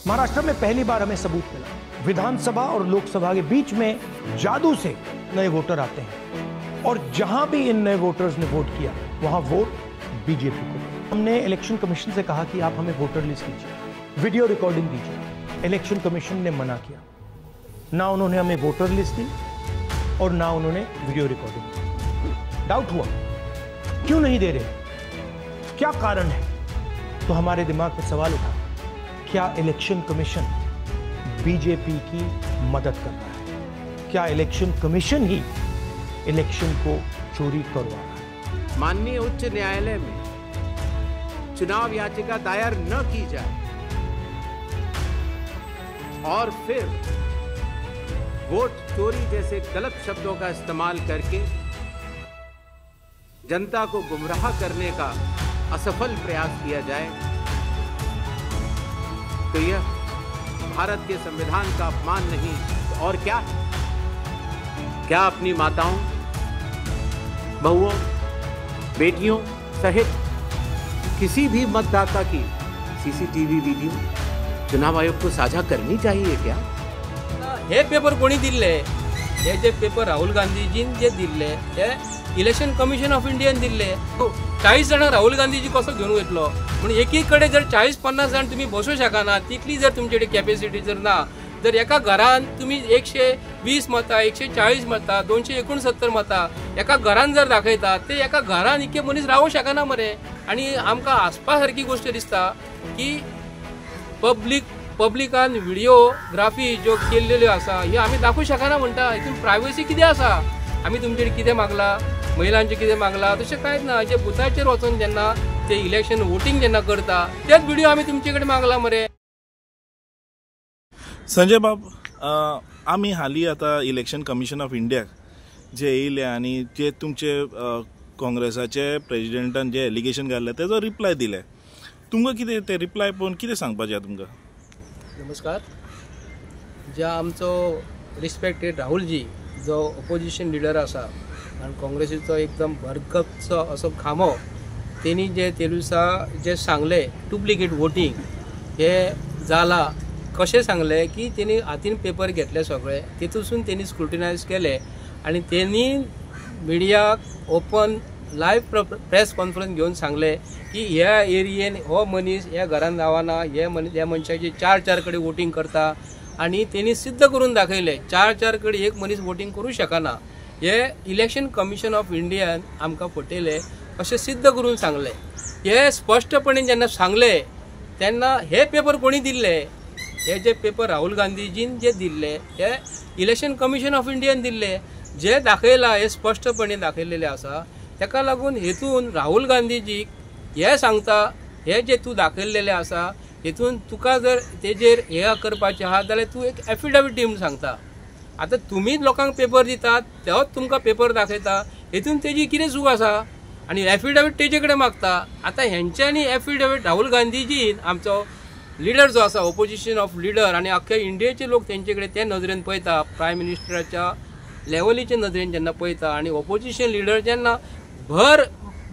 महाराष्ट्र में पहली बार हमें सबूत मिला, विधानसभा और लोकसभा के बीच में जादू से नए वोटर आते हैं और जहां भी इन नए वोटर्स ने वोट किया वहां वोट बीजेपी को। हमने इलेक्शन कमीशन से कहा कि आप हमें वोटर लिस्ट दीजिए, वीडियो रिकॉर्डिंग दीजिए। इलेक्शन कमीशन ने मना किया, ना उन्होंने हमें वोटर लिस्ट दी और ना उन्होंने वीडियो रिकॉर्डिंग दी। डाउट हुआ क्यों नहीं दे रहे, क्या कारण है? तो हमारे दिमाग में सवाल उठा, क्या इलेक्शन कमीशन बीजेपी की मदद कर रहा है? क्या इलेक्शन कमीशन ही इलेक्शन को चोरी करवा रहा है? माननीय उच्च न्यायालय में चुनाव याचिका दायर न की जाए और फिर वोट चोरी जैसे गलत शब्दों का इस्तेमाल करके जनता को गुमराह करने का असफल प्रयास किया जाए तो यह भारत के संविधान का अपमान नहीं तो और क्या है? क्या अपनी माताओं, बहुओं, बेटियों सहित किसी भी मतदाता की सीसीटीवी वीडियो चुनाव आयोग को साझा करनी चाहिए क्या? हे पेपर कोणी दिले? हे जे पेपर राहुल गांधीजीन जे दिले हे इलेक्शन कमिशन ऑफ इंडियान दिले। 40 जण राहुल गांधीजी कसो घेऊन वयतलो? पण एकीकडे जर 40-50 जण तुम्ही बसू शकना, तितली जर तुमचे कॅपॅसिटी जर ना, जर एका घरान तुम्ही 120 मतां, 140 मतां, 269 मतां एका घरान जर दाखयता, ते एका घरान इतके मनीस रावू शकना मरे। आणि आमकां आसपा सारकी गोष्ट दिसता की पब्लिकान व्हिडिओग्राफी जो केल्लेल्यो आसा हे आमी दाखवू शकना म्हणटा। हितून प्रायवसी कितें आसा? आमी तुमचे कितें मागला, महिलांचे कितें मागला, तशें कांयच ना। जे बुथाचेर वचून जेन्ना ते इलेक्शन वोटिंग जेन्ना करता तेच व्हिडिओ आमी तुमचे कडेन मागला मरे। संजय बाब, आमी हालीं आतां इलेक्शन कमिशन ऑफ इंडियाक जे येयले आनी जे तुमचे काँग्रेसाचे प्रेजिडेंटान जे एलिगेशन घाल्ले तेजो रिप्लाय दिले, तुमकां कितें ते रिप्लाय पळोवन कितें सांगपाचें तुमकां? नमस्कार। जे आमचो रिस्पेक्टेड राहुलजी जो ऑपोजिशन लिडर आसा आनी काँग्रेसीचो एकदम भरगच्चो असो खामो, तेणी जे तेलुसा जे सांगले डुप्लिकेट वोटींग हे जाला, कशें सांगले की तेणी हातीन पेपर घेतले सगळे, तेतून तेणी स्क्रुटिनायज केले आणि तेणी मिडियाक ओपन लायव्ह प्रेस कॉन्फरन्स घेवन सांगले की ह्या एरियेन हो मनीस ह्या घरान रावना, हे मनीस ह्या मनशाची 4 कडेन वोटींग करता आणि तेणी सिद्ध करून दाखयले 4 कडेन एक मनीस वोटींग करूं शकना। हे इलेक्शन कमिशन ऑफ इंडियान आमकां फटयले अशें सिद्ध करून सांगले। हे स्पष्टपणे जेन्ना सांगले तेन्ना हे पेपर कोणी दिल्ले? हे जे पेपर राहुल गांधीजीन जे दिल्ले हे इलेक्शन कमिशन ऑफ इंडियान दिल्ले। जे दाखयला हे स्पष्टपणे दाखयलेले आसा, तेका लागून हेतून राहुल गांधीजीक हे सांगता हे जे तूं दाखयलेले आसा हेतून तुका जर तेजेर हे करपाचें आहा जाल्यार तूं एक एफिडेविट दी म्हणून सांगता। आतां तुमीच लोकांक पेपर दितात, तेच तुमकां पेपर दाखयता, हेतून तेजी कितें चूक आसा? आनी एफिडेविट तेजे कडेन मागता। आतां हेंच्यांनी एफिडेविट राहुल गांधीजीन आमचो लिडर जो आसा ऑपोजिशन ऑफ लिडर आनी अख्ख्या इंडियेचे लोक तेंचे कडेन ते नजरेन पळयता, प्रायम मिनिस्टराच्या लेवलीच्या नजरेन जेन्ना पळयता आनी ऑपोजिशन लिडर जेन्ना भर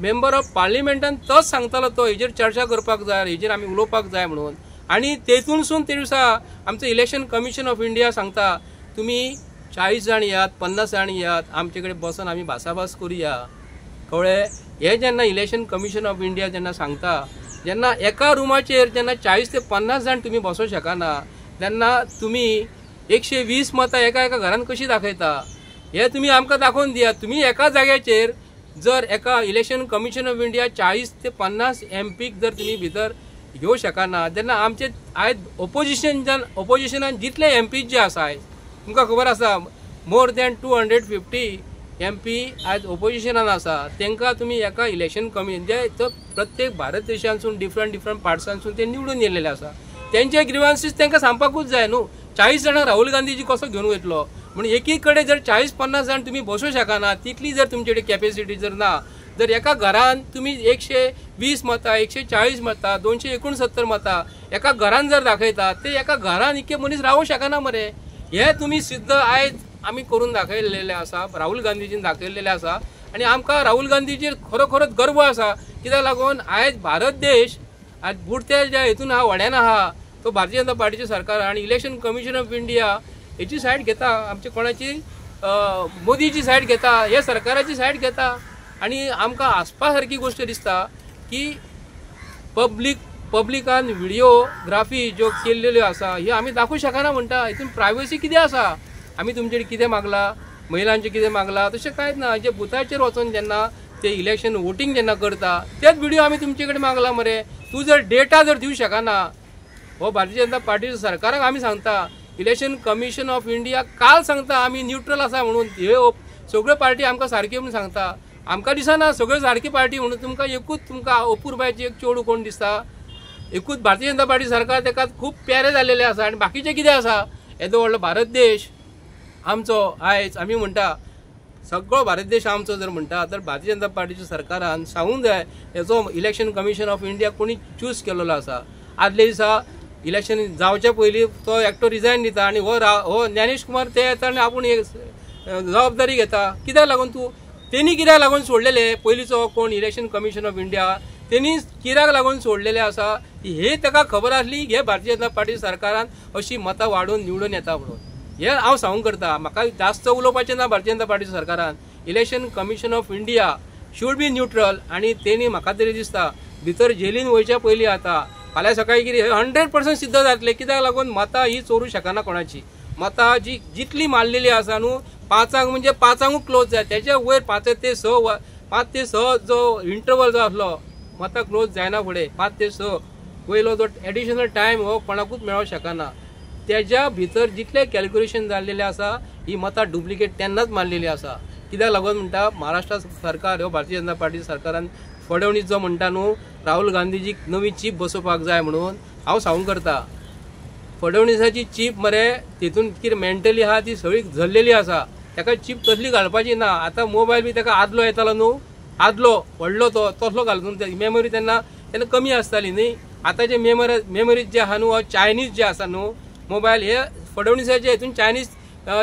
मेंबर ऑफ पार्लिमेंटान तोच सांगतालो तो हेजेर चर्चा करपाक जाय, हेजेर आमी उलोवपाक जाय म्हणून, आनी तेतूनसून ते दिसा आमचो इलेक्शन कमिशन ऑफ इंडिया सांगता तुम्ही 40 जाण यात, 50 जाण यात, आमचे कडेन बसून आमी भासाभास करुया। कळ्ळें? हे जेन्ना इलेक्शन कमिशन ऑफ इंडिया जेन्ना सांगता, जेन्ना एका रुमाचेर जेन्ना 40 ते 50 जाण तुम्ही बसू शकना, तेन्ना तुम्ही 120 मतां एका घरान कशी दाखयता? हे तुम्ही आमकां दाखोवन दियात। तुम्ही एका जाग्याचेर जर एका इलेक्शन कमिशन ऑफ इंडिया 40 ते 50 एमपीक जर तुम्ही भितर घेवं शकना, तेन्ना आमचे आयज ऑपोजिशनान जितले एमपी जे आसा, तुमकां खबर आसा मोर दॅन 250 एमपी आयज ऑपोजिशनान आसा, तांकां तुम्ही एका इलेक्शन कमिशन जे तो प्रत्येक भारत देशांसून डिफरंट पार्ट्सांसून ते निवडून येयलेले आसा, त्यांचे ग्रीवांसीस तांकां सांगपाकूच जाय न्हू। 40 जाणां राहुल गांधीजी कसो घेवन वयतलो? म्हणून एकीकडे जर 40-50 जण तुम्ही बसू शकना, तितली जर तुमचे कॅपॅसिटी जर ना, जर एका घरान तुम्ही 120 मतां, 140 मतां, 269 मतां एका घरान जर दाखयता, ते एका घरान इतके मनीस रावू शकना मरे। हे तुम्ही सिद्ध आयज आमी करून दाखयलेले आसा, राहुल गांधीजीन दाखयलेले आसा आणि आमकां राहुल गांधीचेर खरोखरोच गर्व आसा। कित्याक लागून आयज भारत देश आज बुडत्या ज्या हेतून हा वड्यान आहा तो भारतीय जनता पार्टीचे सरकार आणि इलेक्शन कमिशन ऑफ इंडिया याची साईड घेता, आमच्या कोणाची मोदीची साईड घेता, हे सरकाराची साईड घेता आणि आमकां आसपा गोष्ट दिसता की पब्लिकान व्हिडिओग्राफी ज्यो केल्ल्यो आसा ह्यो आमी दाखोवंक शकना म्हणटा. हितून प्रायवसी कितें आसा? आमी तुमचे कितें मागला, महिलांचे कितें मागला, तशें कांयच ना. जे बुथाचेर वचून जेन्ना ते इलेक्शन वोटींग जेन्ना करता तेच व्हिडिओ आमी तुमचे कडेन मागला मरे. तूं जर डेटा जर दिवंक शकना, हो भारतीय जनता पार्टीच्या सरकाराक आमी सांगता, इलेक्शन कमिशन ऑफ इंडिया काल सांगता आमी न्यूट्रल आसा म्हणून. ह्यो सगळ्यो पार्टी आमकां सारक्यो म्हणून सांगता. आमकां दिसना सगळ्यो सारकी पार्टी म्हणून. तुमकां एकूच तुमकां अपूर्बायची एक चेडूं कोण दिसता? एकूच भारतीय जनता पार्टी सरकार ताका खूब प्यारे जाल्लेले आसा. आनी बाकीचे कितें आसा? येदो व्हडलो भारत देश आमचो आयज आमी म्हणटा सगळो भारत देश आमचो जर म्हणटा तर भारतीय जनता पार्टीच्या सरकारान सांगूंक जाय हेचो इलेक्शन कमिशन ऑफ इंडिया कोणी चूज केलेलो आसा. आदले दिसा इलेक्शन जावच्या पयलीं तो एकटो रिजायन दिता आनी हो ज्ञानेश कुमार ते येता आनी आपूण एक जबाबदारी घेता. कित्याक लागून तेणी कित्याक लागून सोडलेले पयलींचो कोण इलेक्शन कमिशन ऑफ इंडिया तेणी कित्याक लागून सोडलेले आसा हे ताका खबर आसली हे भारतीय जनता पार्टी सरकारान अशी मतां वाडून निवडून येता म्हणून. हे हांव सांगूंक करता. म्हाका जास्त उलोवपाचें ना भारतीय जनता पार्टी सरकारान. Election commission of India should be neutral आणि तेणी म्हाका तरी दिसता भितर जेलीन वयच्या पयलीं आता फाल्यां सकाळी कितें 100% सिद्ध जातले. कित्याक लागून मतां ही चोरूं शकना कोणाची. मतां जी जितली मारलेली आसा न्हू 5 म्हणजे 5 क्लोज जाय. तेच्या वयर 5 ते 6 जो इंटरवल जो आसलो मतां क्लोज जायना फुडें 5 ते 6 वयलो जो एडिशनल टायम हो कोणाकूच मेळोंक शकना. त्याच्या भितर जितले कॅल्क्युलेशन जाल्लेले आसा ही मतां डुप्लिकेट तेन्नाच मारलेली आसा. कित्याक लागून म्हणटा महाराष्ट्र सरकार हो भारतीय जनता पार्टी सरकारान फडणवीस जो म्हणटा न्हू राहुल गांधीजीक नवी चीप बसोवपाक जाय म्हणून हांव सांगूंक करता. फडणवीसाची चीप मरे तितून कितें मेंटली आहा ती सगळी झल्लेली आसा. ताका चीप तसली घालपाची ना. आतां मोबायल बी ताका आदलो येतालो न्हू आदलो व्हडलो तो तसलो घालून मेमरी तेन्ना कमी आसताली न्ही. आतांचे मेमरीज जे आहा न्हू चायनीज जे आसा न्हू मोबायल हे फडणवीसाचे हितून चायनीज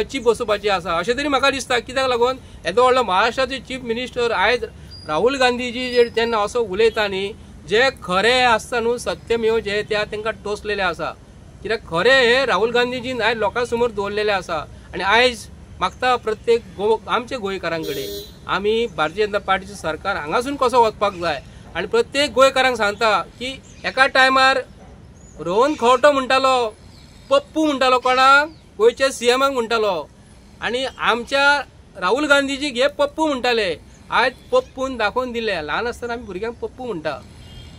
चीप बसोवपाची आसा अशें तरी म्हाका दिसता. कित्याक लागून येदो व्हडलो महाराष्ट्राचे चीफ मिनिस्टर आयज राहुल गांधीजी जेन्ना असो उलयता न्ही जे खरें आसता न्हू सत्यमेव जे त्या तांकां टोचलेले आसा. कित्याक खरें हे राहुल गांधीजीन आयज लोकां समोर दवरलेले आसा. आनी आयज मागता प्रत्येक आमचे गोंयकारां कडेन आमी भारतीय जनता पार्टीचें सरकार हांगासून कसो वचपाक जाय आनी प्रत्येक गोंयकारांक सांगता की एका टायमार रोहन खंवटो म्हणटालो पप्पू म्हणटालो कोणाक गोंयच्या सीएमाक म्हणटालो आनी आमच्या राहुल गांधीजीक हे पप्पू म्हणटाले. आयज पप्पून दाखोवन दिले. ल्हान आसतना आमी भुरग्यांक पप्पू म्हणटा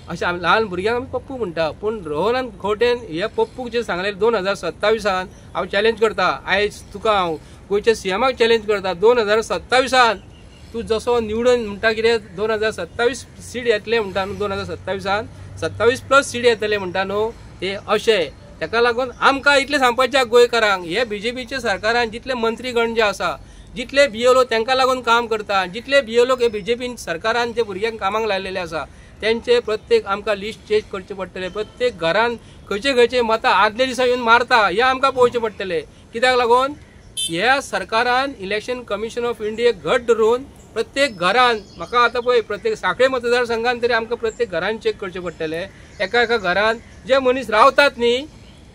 अशें आमी ल्हान भुरग्यांक आमी पप्पू म्हणटा. पूण रोहनान खंवटेन हे पप्पूक जे सांगलें 2027 हांव चॅलेंज करता. आयज तुका हांव गोंयच्या सीएमाक चॅलेंज करता 2027 तूं जसो निवडून म्हणटा कितें 2027 सीट येतले म्हणटा न्हू 2027 27+ सीट येतले म्हणटा न्हू ते अशें. ताका लागून आमकां इतलें सांगपाचें गोंयकारांक हे बीजेपीच्या सरकारान जितले मंत्रीगण जे आसा जितले बीएलओ तांकां लागून काम करता जितले बीएलओ हे बीजेपी सरकारान जे भुरग्यांक कामाक लायलेले आसा त्यांचे प्रत्येक आमकां लिस्ट चेंज करचे पडटले. प्रत्येक घरान खंयचे मतां आदले दिसा येवन मारता हे आमकां पळोवचें पडटलें. कित्याक लागून ह्या सरकारान इलेक्शन कमिशन ऑफ इंडियेक घट धरून प्रत्येक घरान म्हाका आतां पळय प्रत्येक सांखळे मतदारसंघान तरी आमकां प्रत्येक घरान चेक करचें पडटलें. एका घरान जे मनीस रावतात न्ही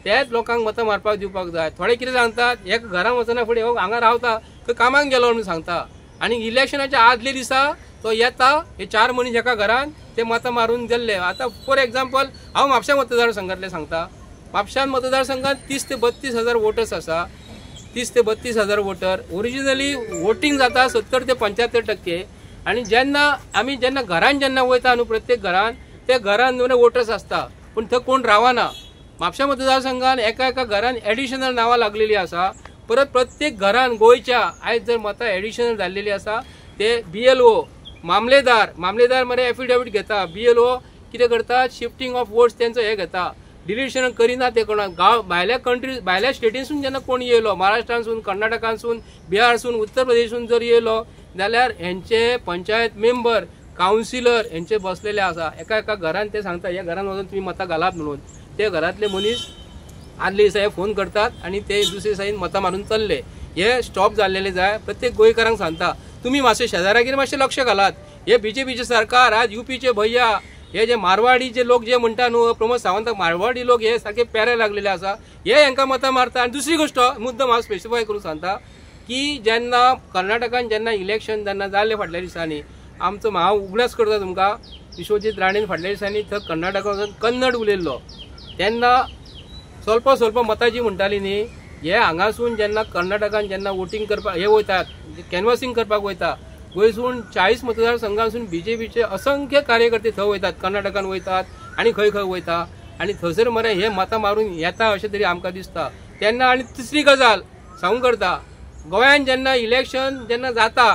तेच लोकांक मतां मारपाक दिवपाक जाय. थोडे कितें सांगतात एक घरान वचना फुडें हो हांगा रावता थंय कामाक गेलो म्हणून सांगता आनी इलेक्शनाच्या आदले दिसा तो येता हे 4 मनीस एका घरान ते मतां मारून गेल्ले. आतां फॉर एग्जाम्पल हांव म्हापशा मतदारसंघातले सांगता. म्हापशा मतदारसंघात 30 ते 32 हजार वोटर्स आसा. 30 ते 32 हजार वोटर. ओरिजिनली वोटींग जाता 70 ते 75% आनी जेन्ना घरान जेन्ना वयता न्हू प्रत्येक घरान त्या घरान वोटर्स आसता पूण थंय कोण रावना. म्हापशा मतदारसंघान एका घरान एडिशनल नांवां लागलेली आसा. परत प्रत्येक घरान गोंयच्या आयज जर मतां एडिशनल जाल्लेली आसा ते बीएलओ मामलेदार मरे एफिडेविट घेता. बीएलओ कितें करता शिफ्टिंग ऑफ वोट्स तेंचो हे घेता. डिलिशन करिना ते कोणाक गांव भायल्या स्टेटीसून जेन्ना कोण येयलो महाराष्ट्रांसून कर्नाटकांसून बिहारसून उत्तर प्रदेशसून जर येयलो जाल्यार हेंचे पंचायत मेंबर कावन्सिलर हेंचे बसलेले आसा. एका घरान ते सांगता ह्या घरान वचून तुमी मतां घालात म्हणून. ते घरातले मनीस आदले दिसा हे फोन करतात आणि ते दुसरे दिसाईन मतां मारून चल्ले. हे स्टॉप जाल्लेले जाय. प्रत्येक गोंयकारांक सांगता तुम्ही मातशे शेजाऱ्यागेर मातशें लक्ष घालात. हे बीजेपीचे सरकार आज यूपीचे भैया हे जे मारवाडी जे लोक जे म्हणटा न्हू प्रमोद सावंताक मारवाडी लोक हे सारखे पेरे लागलेले आसा हे हांकां मतां मारता. आनी दुसरी गोष्ट मुद्दम हांव स्पेसिफाय करून सांगता की जेन्ना कर्नाटकान जेन्ना इलेक्शन जेन्ना जाल्ले फाटल्या दिसांनी आमचो हांव उगडास करता तुमकां विश्वजीत राणेन फाटल्या दिसांनी थंय कर्नाटकान कन्नड उलयल्लो तेन्ना स्वल्प मतां जी म्हणटाली न्ही हे हांगासून जेन्ना कर्नाटकान जेन्ना वोटींग करपाक हे वयतात कॅनवासींग करपाक वयता गोंयसून 40 मतदारसंघांसून बीजेपीचे असंख्य कार्यकर्ते थंय वयतात कर्नाटकान वयतात आनी खंय खंय वयता आनी थंयसर मरे हे मतां मारून येता अशें तरी आमकां दिसता. तेन्ना आनी तिसरी गजाल सांगूंक करता गोंयान जेन्ना इलेक्शन जेन्ना जाता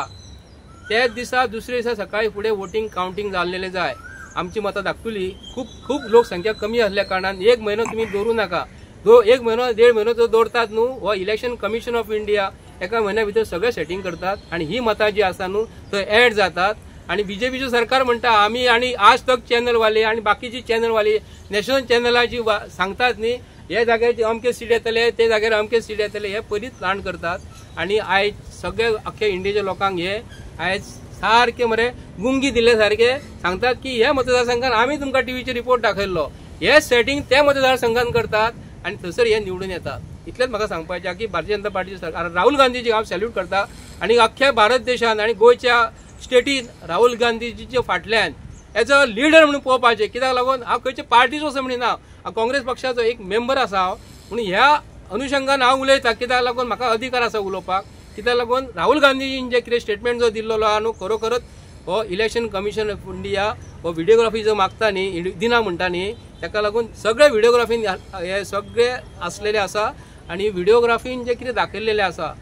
त्याच दिसा दुसरे दिसा सकाळी फुडें वोटींग कावंटींग जाल्लेलें जाय. आमची मतां धाकटुली खूब लोकसंख्या कमी आसल्या कारणान 1 म्हयनो तुमी दवरूं नाका. 1 म्हयनो 1.5 म्हयनो जो दवरतात न्हू हो इलेक्शन कमिशन ऑफ इंडिया एका म्हयन्या भितर सगळें सेटिंग करतात आनी ही मतां जी आसा न्हू थंय एड जातात. आनी बीजेपीचो सरकार म्हणटा आमी आनी आज तक चॅनलवाले आनी बाकीची चॅनलवाली नॅशनल चॅनलां जी सांगतात न्ही हे जाग्यार अमके सीट येतले ते जाग्यार अमके सीट येतले हे पयलींच प्लान करतात. आनी आयज सगळे अख्ख्या इंडियेच्या लोकांक हे आयज सारखे मरे गुंगी दिले सारखे सांगतात की हे मतदारसंघात आमी तुमकां टीव्हीचेर रिपोर्ट दाखयल्लो हे सेटिंग त्या मतदारसंघान करतात आनी थंयसर हे निवडून येतात. इतलेंच म्हाका सांगपाचें की भारतीय जनता पार्टीचे सरकार राहुल गांधीजी हांव सॅल्यूट करता आनी अख्ख्या भारत देशांत आनी गोंयच्या स्टेटीन राहुल गांधीजीचे फाटल्यान एज अ लिडर म्हणून पळोवपाचें. कित्याक लागून हांव खंयचे पार्टीचो असो म्हणिना हांव काँग्रेस पक्षाचो एक मेंबर आसा हांव म्हणून ह्या अनुशंगान हांव उलयतां कित्याक लागून म्हाका अधिकार आसा उलोवपाक. कित्याक लागून राहुल गांधीजीन जे कितें स्टेटमेंट जो दिल्लो आहा न्हू खरोखरच हो इलेक्शन कमिशन ऑफ इंडिया हो व्हिडिओग्राफी जो मागता न्ही दिना म्हणटा न्ही ताका लागून सगळे व्हिडिओग्राफीन हे सगळे आसलेले आसा आनी व्हिडिओग्राफीन जे कितें दाखयल्लेले आसा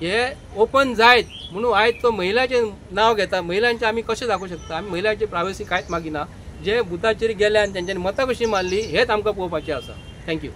हे ओपन जायत म्हणून आयज तो महिलाचें नांव घेता. महिलांचे आमी कशें दाखोवंक शकता आमी महिलांची प्रायवसी कांयच मागिना. जे बुथाचेर गेले आनी तेंच्यांनी मतां कशी मारली हेच आमकां पळोवपाचें आसा. थँक्यू.